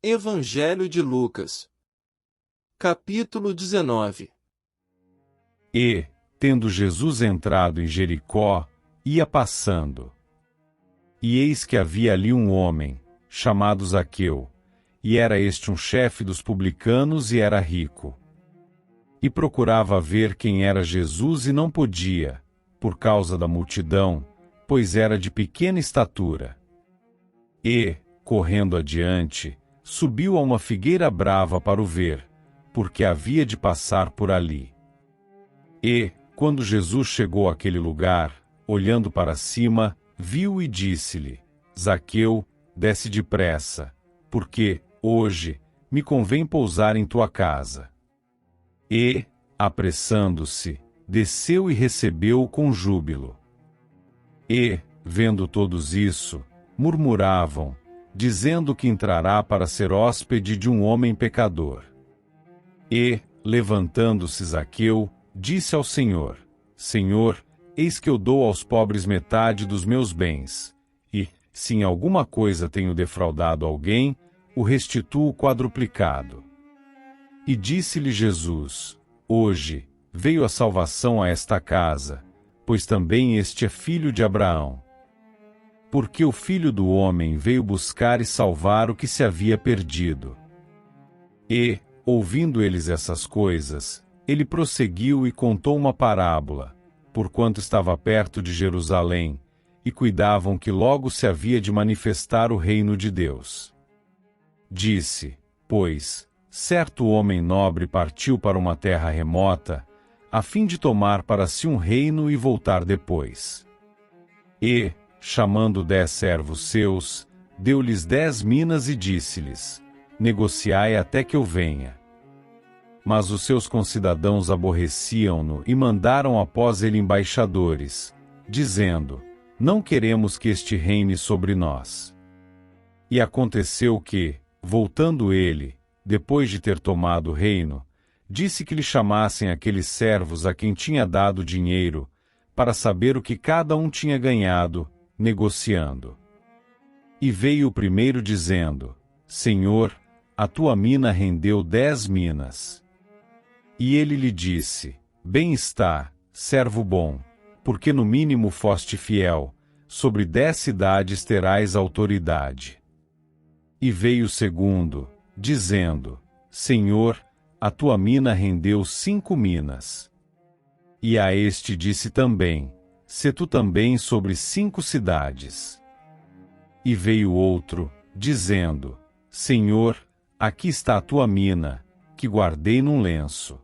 Evangelho de Lucas, capítulo 19. E, tendo Jesus entrado em Jericó, ia passando. E eis que havia ali um homem, chamado Zaqueu, e era este um chefe dos publicanos e era rico. E procurava ver quem era Jesus e não podia, por causa da multidão, pois era de pequena estatura. E, correndo adiante, subiu a uma figueira brava para o ver, porque havia de passar por ali. E, quando Jesus chegou àquele lugar, olhando para cima, viu e disse-lhe: Zaqueu, desce depressa, porque, hoje, me convém pousar em tua casa. E, apressando-se, desceu e recebeu-o com júbilo. E, vendo todos isso, murmuravam, dizendo que entrará para ser hóspede de um homem pecador. E, levantando-se Zaqueu, disse ao Senhor: Senhor, eis que eu dou aos pobres metade dos meus bens, e, se em alguma coisa tenho defraudado alguém, o restituo quadruplicado. E disse-lhe Jesus: Hoje veio a salvação a esta casa, pois também este é filho de Abraão. Porque o Filho do Homem veio buscar e salvar o que se havia perdido. E, ouvindo eles essas coisas, ele prosseguiu e contou uma parábola, porquanto estava perto de Jerusalém, e cuidavam que logo se havia de manifestar o reino de Deus. Disse, pois, certo homem nobre partiu para uma terra remota, a fim de tomar para si um reino e voltar depois. E, chamando 10 servos seus, deu-lhes 10 minas e disse-lhes: negociai até que eu venha. Mas os seus concidadãos aborreciam-no e mandaram após ele embaixadores, dizendo: não queremos que este reine sobre nós. E aconteceu que, voltando ele, depois de ter tomado o reino, disse que lhe chamassem aqueles servos a quem tinha dado dinheiro, para saber o que cada um tinha ganhado, negociando. E veio o primeiro dizendo: Senhor, a tua mina rendeu 10 minas. E ele lhe disse: bem está, servo bom, porque no mínimo foste fiel, sobre 10 cidades terás autoridade. E veio o segundo, dizendo: Senhor, a tua mina rendeu 5 minas. E a este disse também: sê tu também sobre 5 cidades. E veio outro, dizendo: Senhor, aqui está a tua mina, que guardei num lenço.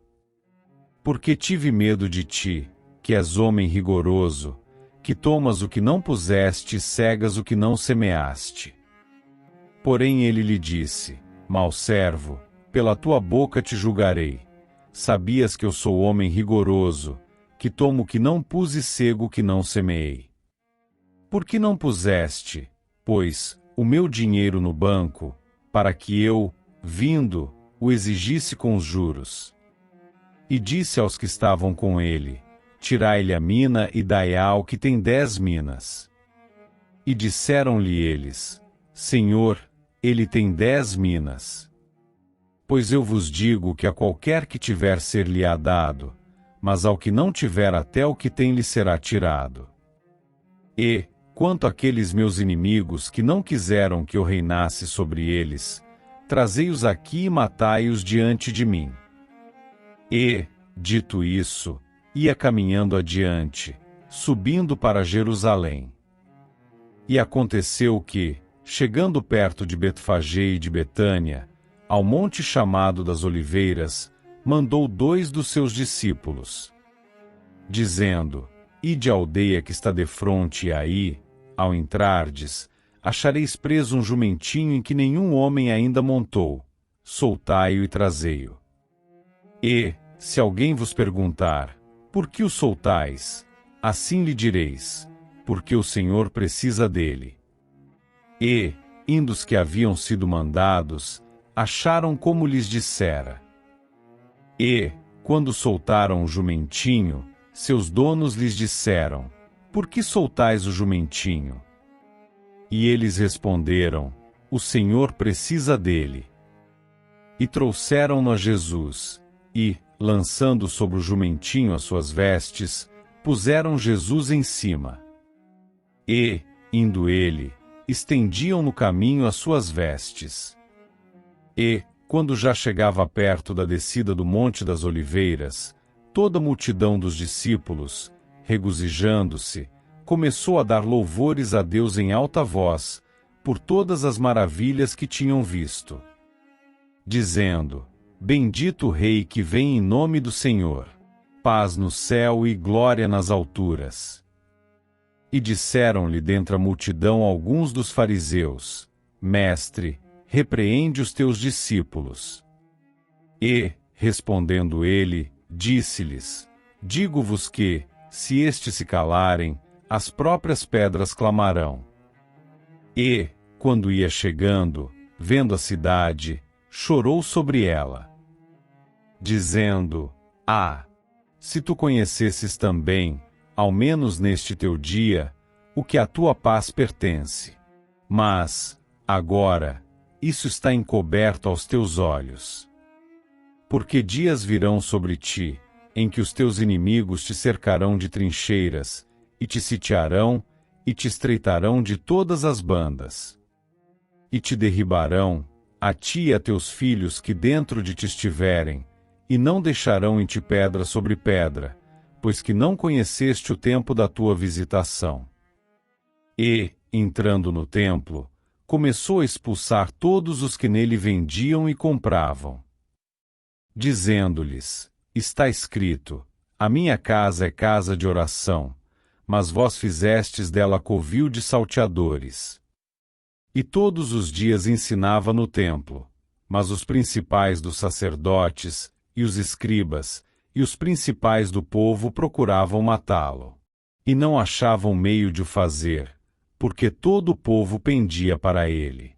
Porque tive medo de ti, que és homem rigoroso, que tomas o que não puseste e cegas o que não semeaste. Porém ele lhe disse: mau servo, pela tua boca te julgarei. Sabias que eu sou homem rigoroso, que tomo o que não pus e cego o que não semeei. Por que não puseste, pois, o meu dinheiro no banco, para que eu, vindo, o exigisse com os juros? E disse aos que estavam com ele: tirai-lhe a mina e dai ao que tem 10 minas. E disseram-lhe eles: Senhor, ele tem 10 minas. Pois eu vos digo que a qualquer que tiver ser-lhe-á dado, mas ao que não tiver até o que tem lhe será tirado. E, quanto àqueles meus inimigos que não quiseram que eu reinasse sobre eles, trazei-os aqui e matai-os diante de mim. E, dito isso, ia caminhando adiante, subindo para Jerusalém. E aconteceu que, chegando perto de Betfagé e de Betânia, ao monte chamado das Oliveiras, mandou 2 dos seus discípulos, dizendo: ide à aldeia que está defronte e aí, ao entrardes, achareis preso um jumentinho em que nenhum homem ainda montou, soltai-o e trazei-o. E, se alguém vos perguntar: por que o soltais? Assim lhe direis: porque o Senhor precisa dele. E, indo os que haviam sido mandados, acharam como lhes dissera. E, quando soltaram o jumentinho, seus donos lhes disseram: por que soltais o jumentinho? E eles responderam: o Senhor precisa dele. E trouxeram-no a Jesus, e, lançando sobre o jumentinho as suas vestes, puseram Jesus em cima. E, indo ele, estendiam no caminho as suas vestes. E, quando já chegava perto da descida do Monte das Oliveiras, toda a multidão dos discípulos, regozijando-se, começou a dar louvores a Deus em alta voz, por todas as maravilhas que tinham visto. Dizendo: Bendito o Rei que vem em nome do Senhor, paz no céu e glória nas alturas. E disseram-lhe dentre a multidão alguns dos fariseus: Mestre, repreende os teus discípulos. E, respondendo ele, disse-lhes: Digo-vos que, se estes se calarem, as próprias pedras clamarão. E, quando ia chegando, vendo a cidade, chorou sobre ela, dizendo: se tu conhecesses também, ao menos neste teu dia, o que à tua paz pertence. Mas, agora, isso está encoberto aos teus olhos. Porque dias virão sobre ti, em que os teus inimigos te cercarão de trincheiras, e te sitiarão, e te estreitarão de todas as bandas. E te derribarão, a ti e a teus filhos que dentro de ti estiverem, e não deixarão em ti pedra sobre pedra, pois que não conheceste o tempo da tua visitação. E, entrando no templo, começou a expulsar todos os que nele vendiam e compravam, dizendo-lhes: Está escrito: A minha casa é casa de oração, mas vós fizestes dela covil de salteadores. E todos os dias ensinava no templo, mas os principais dos sacerdotes, e os escribas, e os principais do povo procuravam matá-lo. E não achavam meio de o fazer, porque todo o povo pendia para ele.